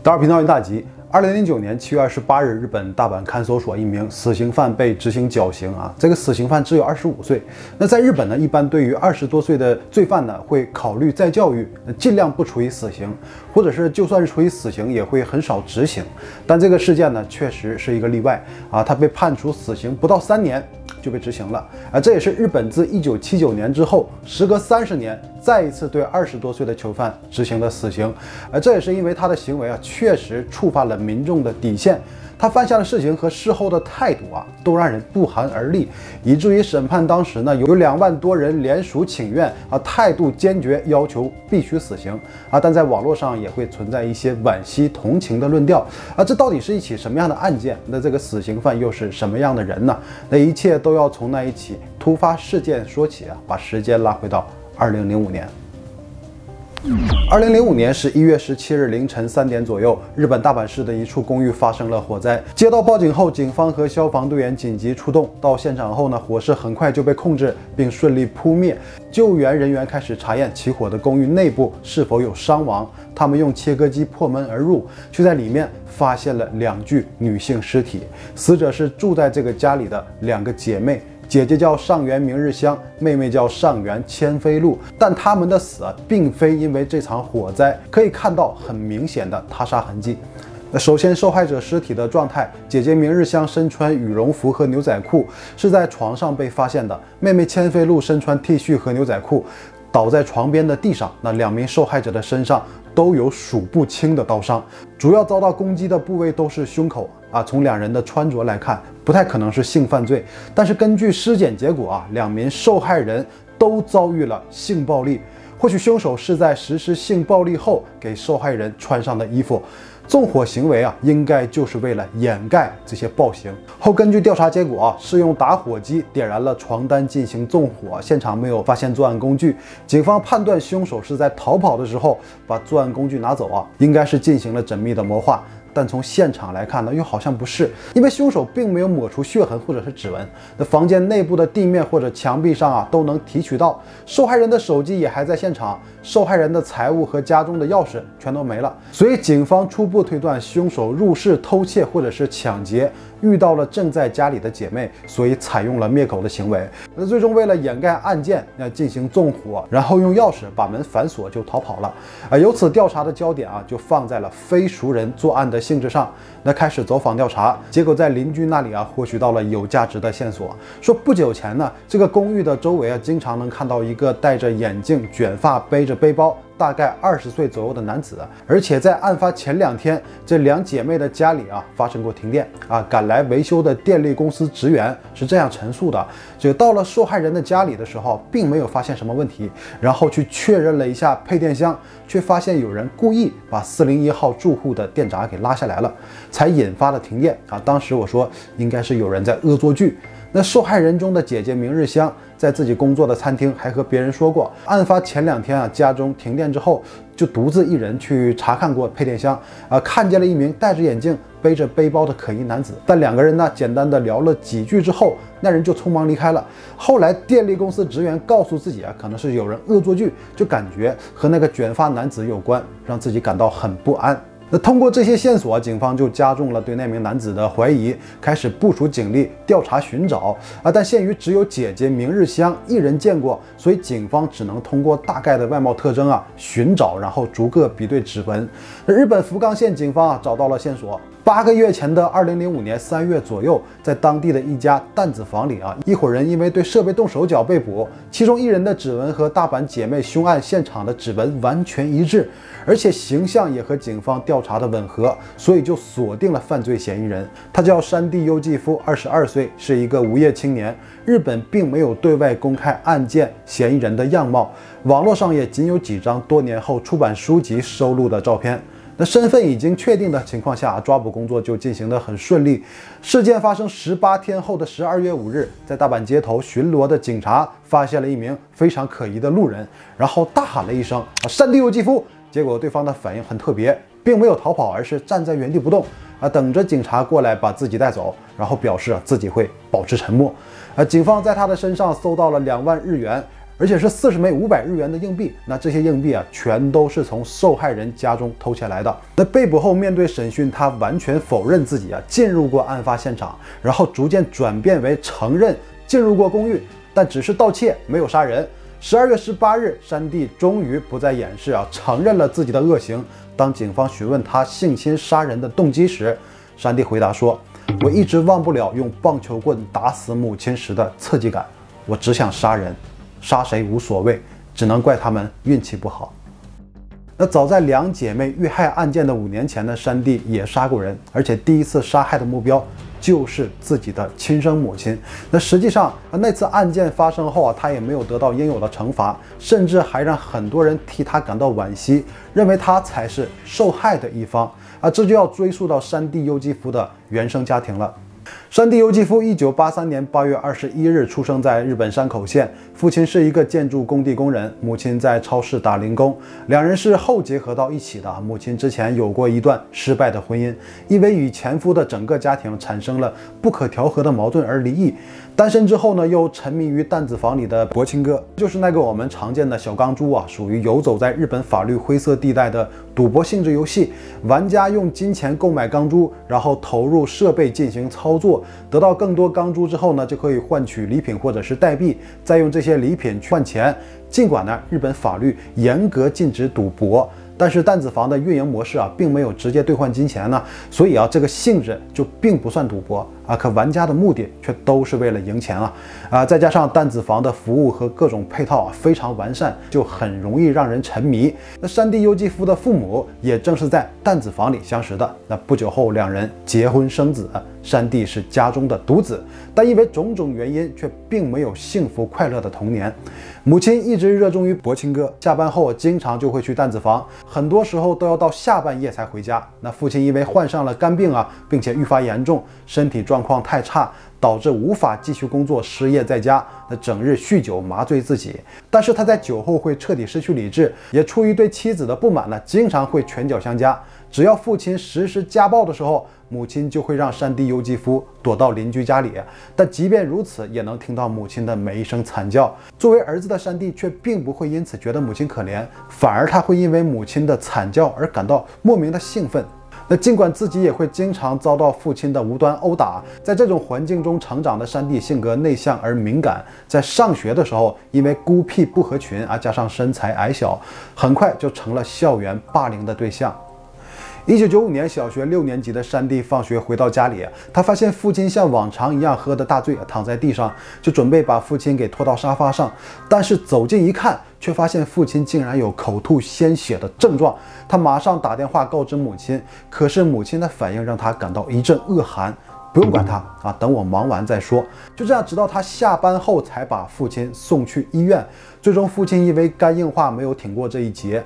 大耳频道大吉。2009年7月28日，日本大阪看守所一名死刑犯被执行绞刑这个死刑犯只有25岁。那在日本呢，一般对于20多岁的罪犯呢，会考虑再教育，尽量不处以死刑，或者是就算是处以死刑，也会很少执行。但这个事件呢，确实是一个例外他被判处死刑不到3年就被执行了这也是日本自1979年之后，时隔30年再一次对20多岁的囚犯执行了死刑这也是因为他的行为确实触发了民众的底线，他犯下的事情和事后的态度都让人不寒而栗，以至于审判当时呢，有2万多人联署请愿态度坚决，要求必须死刑但在网络上也会存在一些惋惜同情的论调这到底是一起什么样的案件？那这个死刑犯又是什么样的人呢？那一切都要从那一起突发事件说起把时间拉回到2005年。2005年11月17日凌晨3点左右，日本大阪市的一处公寓发生了火灾。接到报警后，警方和消防队员紧急出动。到现场后呢，火势很快就被控制，并顺利扑灭。救援人员开始查验起火的公寓内部是否有伤亡。他们用切割机破门而入，却在里面发现了2具女性尸体。死者是住在这个家里的2个姐妹。姐姐叫上原明日香，妹妹叫上原千飞露，但她们的死并非因为这场火灾，可以看到很明显的他杀痕迹。首先，受害者尸体的状态，姐姐明日香身穿羽绒服和牛仔裤，是在床上被发现的；妹妹千飞露身穿 T 恤和牛仔裤，倒在床边的地上。那2名受害者的身上都有数不清的刀伤，主要遭到攻击的部位都是胸口从2人的穿着来看，不太可能是性犯罪。但是根据尸检结果2名受害人都遭遇了性暴力，或许凶手是在实施性暴力后给受害人穿上的衣服。纵火行为应该就是为了掩盖这些暴行。后根据调查结果是用打火机点燃了床单进行纵火，现场没有发现作案工具。警方判断凶手是在逃跑的时候把作案工具拿走应该是进行了缜密的谋划。但从现场来看呢，又好像不是，因为凶手并没有抹除血痕或者是指纹。那房间内部的地面或者墙壁上都能提取到。受害人的手机也还在现场，受害人的财物和家中的钥匙全都没了。所以警方初步推断，凶手入室偷窃或者是抢劫，遇到了正在家里的姐妹，所以采用了灭口的行为。那最终为了掩盖案件，进行纵火，然后用钥匙把门反锁就逃跑了。由此调查的焦点就放在了非熟人作案的性质上。那开始走访调查，结果在邻居那里获取到了有价值的线索。说不久前呢，这个公寓的周围经常能看到一个戴着眼镜、卷发、背着背包，大概20岁左右的男子。而且在案发前2天，这2姐妹的家里发生过停电赶来维修的电力公司职员是这样陈述的：就到了受害人的家里的时候，并没有发现什么问题，然后去确认了一下配电箱，却发现有人故意把401号住户的电闸给拉下来了，才引发了停电当时我说应该是有人在恶作剧。那受害人中的姐姐明日香在自己工作的餐厅还和别人说过，案发前2天家中停电之后，就独自一人去查看过配电箱看见了一名戴着眼镜、背着背包的可疑男子。但2个人呢，简单的聊了几句之后，那人就匆忙离开了。后来电力公司职员告诉自己可能是有人恶作剧，就感觉和那个卷发男子有关，让自己感到很不安。那通过这些线索，警方就加重了对那名男子的怀疑，开始部署警力调查寻找但限于只有姐姐明日香一人见过，所以警方只能通过大概的外貌特征寻找，然后逐个比对指纹。日本福冈县警方找到了线索。8个月前的2005年3月左右，在当地的一家弹子房里一伙人因为对设备动手脚被捕，其中1人的指纹和大阪姐妹凶案现场的指纹完全一致，而且形象也和警方调查的吻合，所以就锁定了犯罪嫌疑人。他叫山地优纪夫，22岁，是一个无业青年。日本并没有对外公开案件嫌疑人的样貌，网络上也仅有几张多年后出版书籍收录的照片。那身份已经确定的情况下，抓捕工作就进行得很顺利。事件发生18天后的12月5日，在大阪街头巡逻的警察发现了一名非常可疑的路人，然后大喊了一声“山地优纪夫”，结果对方的反应很特别，并没有逃跑，而是站在原地不动等着警察过来把自己带走，然后表示自己会保持沉默。警方在他的身上搜到了2万日元。而且是40枚500日元的硬币。那这些硬币啊，全都是从受害人家中偷窃来的。那被捕后面对审讯，他完全否认自己进入过案发现场，然后逐渐转变为承认进入过公寓，但只是盗窃，没有杀人。12月18日，山地终于不再掩饰承认了自己的恶行。当警方询问他性侵杀人的动机时，山地回答说：“我一直忘不了用棒球棍打死母亲时的刺激感，我只想杀人，杀谁无所谓，只能怪他们运气不好。”那早在两姐妹遇害案件的5年前呢，山地也杀过人，而且第一次杀害的目标就是自己的亲生母亲。那实际上那次案件发生后他也没有得到应有的惩罚，甚至还让很多人替他感到惋惜，认为他才是受害的一方这就要追溯到山地优纪夫的原生家庭了。山地优纪夫1983年8月21日出生在日本山口县，父亲是一个建筑工地工人，母亲在超市打零工，两人是后结合到一起的。母亲之前有过一段失败的婚姻，因为与前夫的整个家庭产生了不可调和的矛盾而离异。单身之后呢，又沉迷于弹子房里的博青哥，就是那个我们常见的小钢珠属于游走在日本法律灰色地带的赌博性质游戏。玩家用金钱购买钢珠，然后投入设备进行操作，得到更多钢珠之后呢，就可以换取礼品或者是代币，再用这些礼品去换钱。尽管呢，日本法律严格禁止赌博，但是弹子房的运营模式并没有直接兑换金钱呢，所以这个性质就并不算赌博可玩家的目的却都是为了赢钱再加上弹子房的服务和各种配套非常完善，就很容易让人沉迷。那山地优纪夫的父母也正是在弹子房里相识的。那不久后两人结婚生子，山地是家中的独子，但因为种种原因却并没有幸福快乐的童年。母亲一直热衷于博青哥，下班后经常就会去弹子房，很多时候都要到下半夜才回家。那父亲因为患上了肝病并且愈发严重，身体状况太差，导致无法继续工作，失业在家，那整日酗酒麻醉自己。但是他在酒后会彻底失去理智，也出于对妻子的不满经常会拳脚相加。只要父亲实施家暴的时候，母亲就会让山地优纪夫躲到邻居家里，但即便如此，也能听到母亲的每一声惨叫。作为儿子的山地却并不会因此觉得母亲可怜，反而他会因为母亲的惨叫而感到莫名的兴奋。那尽管自己也会经常遭到父亲的无端殴打，在这种环境中成长的山地性格内向而敏感，在上学的时候因为孤僻不合群加上身材矮小，很快就成了校园霸凌的对象。1995年小学6年级的山地放学回到家里，他发现父亲像往常一样喝得大醉，躺在地上，就准备把父亲给拖到沙发上。但是走近一看，却发现父亲竟然有口吐鲜血的症状。他马上打电话告知母亲，可是母亲的反应让他感到一阵恶寒。不用管他等我忙完再说。就这样，直到他下班后才把父亲送去医院。最终，父亲因为肝硬化没有挺过这一劫。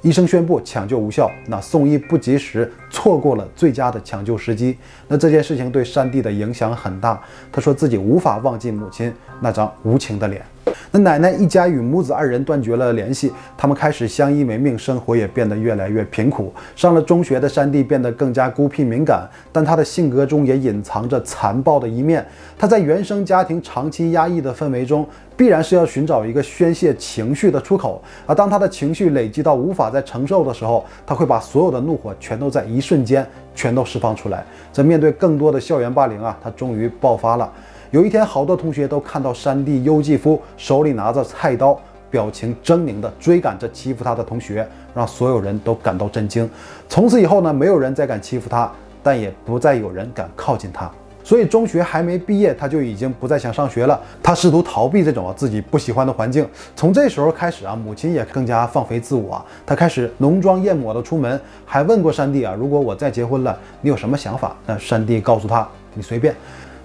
医生宣布抢救无效，那送医不及时，错过了最佳的抢救时机。那这件事情对山地的影响很大，他说自己无法忘记母亲那张无情的脸。那奶奶一家与母子2人断绝了联系，他们开始相依为命，生活也变得越来越贫苦。上了中学的山地变得更加孤僻敏感，但他的性格中也隐藏着残暴的一面。他在原生家庭长期压抑的氛围中，必然是要寻找一个宣泄情绪的出口当他的情绪累积到无法再承受的时候，他会把所有的怒火全都在一瞬间全都释放出来。在面对更多的校园霸凌他终于爆发了。有一天，好多同学都看到山地优纪夫手里拿着菜刀，表情狰狞地追赶着欺负他的同学，让所有人都感到震惊。从此以后呢，没有人再敢欺负他，但也不再有人敢靠近他。所以中学还没毕业，他就已经不再想上学了。他试图逃避这种自己不喜欢的环境。从这时候开始母亲也更加放飞自我他开始浓妆艳抹的出门，还问过山地如果我再结婚了，你有什么想法？那山地告诉他，你随便。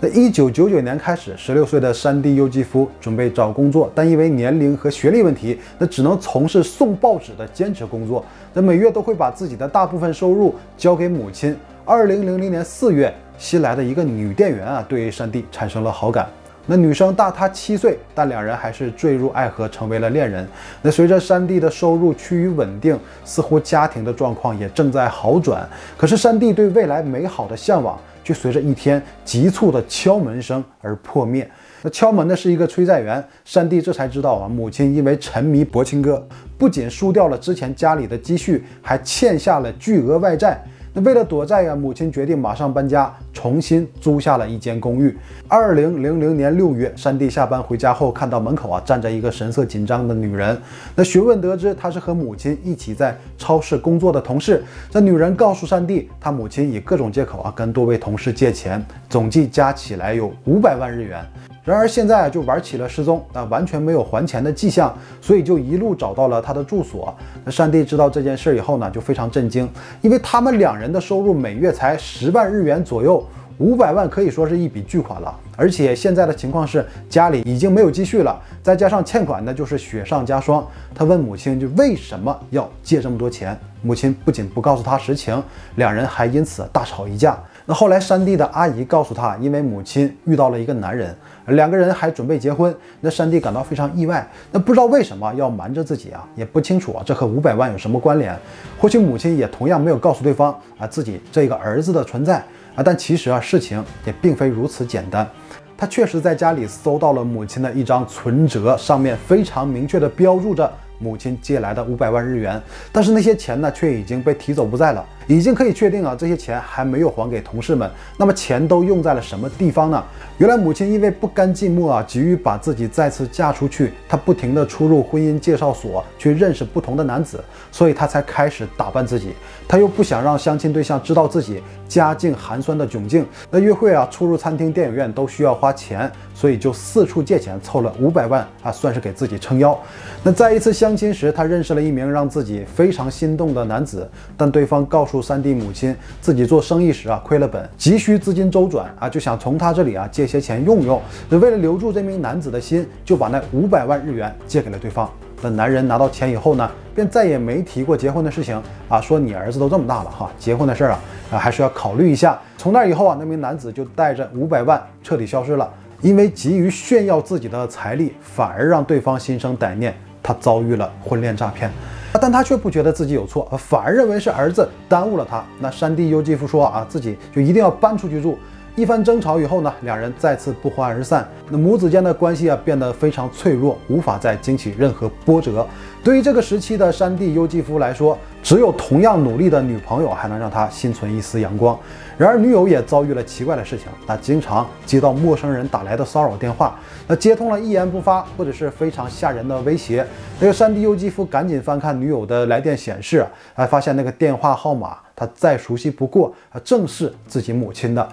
那1999年开始，16岁的山地优纪夫准备找工作，但因为年龄和学历问题，那只能从事送报纸的兼职工作。那每月都会把自己的大部分收入交给母亲。2000年4月，新来的一个女店员对山地产生了好感。那女生大他7岁，但两人还是坠入爱河，成为了恋人。那随着山地的收入趋于稳定，似乎家庭的状况也正在好转。可是山地对未来美好的向往，却随着一天急促的敲门声而破灭。那敲门的是一个催债员，山地这才知道母亲因为沉迷博青哥，不仅输掉了之前家里的积蓄，还欠下了巨额外债。那为了躲债母亲决定马上搬家，重新租下了一间公寓。2000年6月，山地下班回家后，看到门口站着一个神色紧张的女人。那询问得知，她是和母亲一起在超市工作的同事。这女人告诉山地，她母亲以各种借口跟多位同事借钱，总计加起来有500万日元。然而现在就玩起了失踪，完全没有还钱的迹象，所以就一路找到了他的住所。那山地知道这件事以后呢，就非常震惊，因为他们两人的收入每月才10万日元左右，500万可以说是一笔巨款了。而且现在的情况是家里已经没有积蓄了，再加上欠款呢，就是雪上加霜。他问母亲就为什么要借这么多钱，母亲不仅不告诉他实情，两人还因此大吵一架。那后来山地的阿姨告诉他，因为母亲遇到了一个男人，两个人还准备结婚。那山地感到非常意外，那不知道为什么要瞒着自己也不清楚这和500万有什么关联。或许母亲也同样没有告诉对方自己这个儿子的存在但其实事情也并非如此简单。他确实在家里搜到了母亲的一张存折，上面非常明确的标注着母亲借来的500万日元，但是那些钱呢，却已经被提走不在了，已经可以确定这些钱还没有还给同事们。那么钱都用在了什么地方呢？原来母亲因为不甘寂寞急于把自己再次嫁出去，她不停地出入婚姻介绍所去认识不同的男子，所以她才开始打扮自己。她又不想让相亲对象知道自己家境寒酸的窘境，那约会出入餐厅、电影院都需要花钱，所以就四处借钱凑了500万算是给自己撑腰。那在一次相亲时，她认识了一名让自己非常心动的男子，但对方告诉山地母亲，自己做生意时亏了本，急需资金周转就想从他这里借些钱用用。为了留住这名男子的心，就把那500万日元借给了对方。那男人拿到钱以后呢，便再也没提过结婚的事情说你儿子都这么大了结婚的事还是要考虑一下。从那以后那名男子就带着500万彻底消失了。因为急于炫耀自己的财力，反而让对方心生歹念，他遭遇了婚恋诈骗。但他却不觉得自己有错，反而认为是儿子耽误了他。那山地优纪夫说自己就一定要搬出去住。一番争吵以后呢，两人再次不欢而散。那母子间的关系变得非常脆弱，无法再经起任何波折。对于这个时期的山地优纪夫来说，只有同样努力的女朋友还能让他心存一丝阳光。然而女友也遭遇了奇怪的事情，她经常接到陌生人打来的骚扰电话，那接通了一言不发，或者是非常吓人的威胁。那个山地优纪夫赶紧翻看女友的来电显示，发现那个电话号码他再熟悉不过，正是自己母亲的。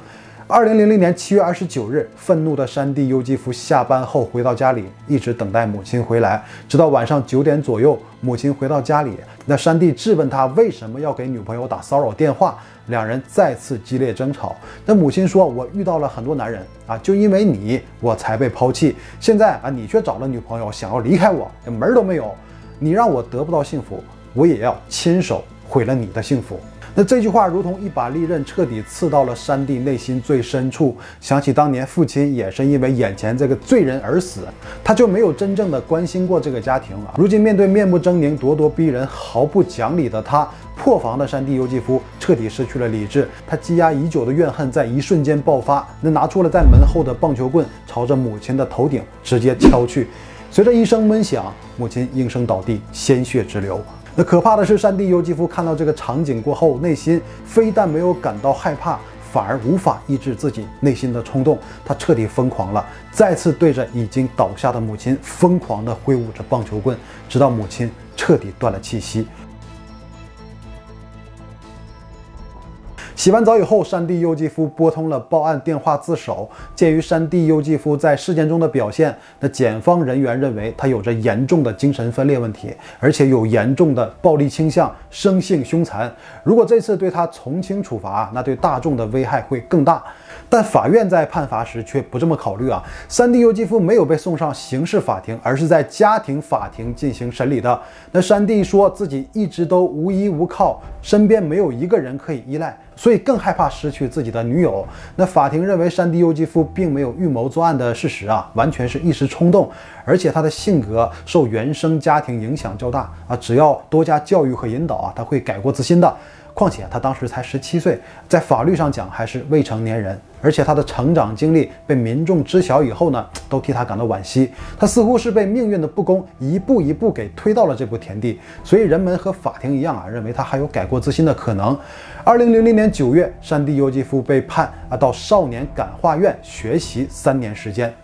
2000年7月29日，愤怒的山地优纪夫下班后回到家里，一直等待母亲回来，直到晚上9点左右，母亲回到家里，那山地质问他为什么要给女朋友打骚扰电话，两人再次激烈争吵。那母亲说：“我遇到了很多男人就因为你我才被抛弃，现在你却找了女朋友，想要离开我，门都没有。你让我得不到幸福，我也要亲手毁了你的幸福。”那这句话如同一把利刃，彻底刺到了山地内心最深处。想起当年父亲也是因为眼前这个罪人而死，他就没有真正的关心过这个家庭如今面对面目狰狞、咄咄逼人、毫不讲理的他，破防的山地优纪夫彻底失去了理智。他积压已久的怨恨在一瞬间爆发，那拿出了在门后的棒球棍，朝着母亲的头顶直接敲去。随着一声闷响，母亲应声倒地，鲜血直流。那可怕的是，山地优纪夫看到这个场景过后，内心非但没有感到害怕，反而无法抑制自己内心的冲动，他彻底疯狂了，再次对着已经倒下的母亲疯狂地挥舞着棒球棍，直到母亲彻底断了气息。洗完澡以后，山地优纪夫拨通了报案电话自首。鉴于山地优纪夫在事件中的表现，那检方人员认为他有着严重的精神分裂问题，而且有严重的暴力倾向，生性凶残。如果这次对他从轻处罚，那对大众的危害会更大。但法院在判罚时却不这么考虑山地优纪夫没有被送上刑事法庭，而是在家庭法庭进行审理的。那山地说自己一直都无依无靠，身边没有一个人可以依赖，所以更害怕失去自己的女友。那法庭认为山地优纪夫并没有预谋作案的事实啊，完全是一时冲动，而且他的性格受原生家庭影响较大啊，只要多加教育和引导啊，他会改过自新的。况且他当时才17岁，在法律上讲还是未成年人，而且他的成长经历被民众知晓以后呢，都替他感到惋惜。他似乎是被命运的不公一步一步给推到了这步田地，所以人们和法庭一样啊，认为他还有改过自新的可能。2000年9月，山地优纪夫被判到少年感化院学习3年时间。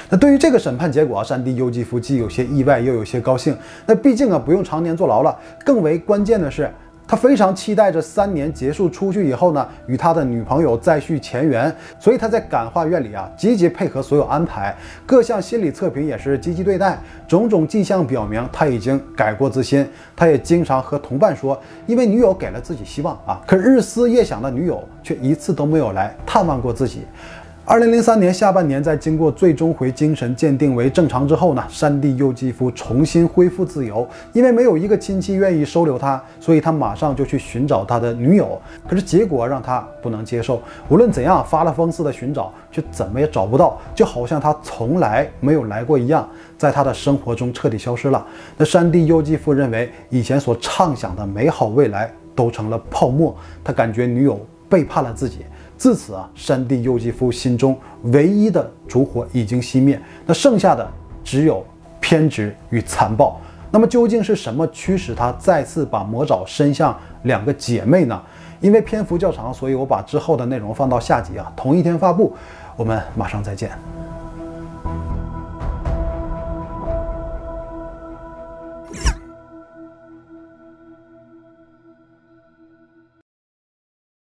那对于这个审判结果，山地优纪夫既有些意外，又有些高兴。那毕竟啊，不用常年坐牢了。更为关键的是，他非常期待着3年结束出去以后呢，与他的女朋友再续前缘，所以他在感化院里啊，积极配合所有安排，各项心理测评也是积极对待，种种迹象表明他已经改过自新。他也经常和同伴说，因为女友给了自己希望啊，可日思夜想的女友却一次都没有来探望过自己。2003年下半年，在经过最终回精神鉴定为正常之后呢，山地优纪夫重新恢复自由。因为没有一个亲戚愿意收留他，所以他马上就去寻找他的女友。可是结果让他不能接受，无论怎样发了疯似的寻找，却怎么也找不到，就好像他从来没有来过一样，在他的生活中彻底消失了。那山地优纪夫认为，以前所畅想的美好未来都成了泡沫，他感觉女友背叛了自己。自此啊，山地优纪夫心中唯一的烛火已经熄灭，那剩下的只有偏执与残暴。那么究竟是什么驱使他再次把魔爪伸向2个姐妹呢？因为篇幅较长，所以我把之后的内容放到下集啊，同一天发布。我们马上再见。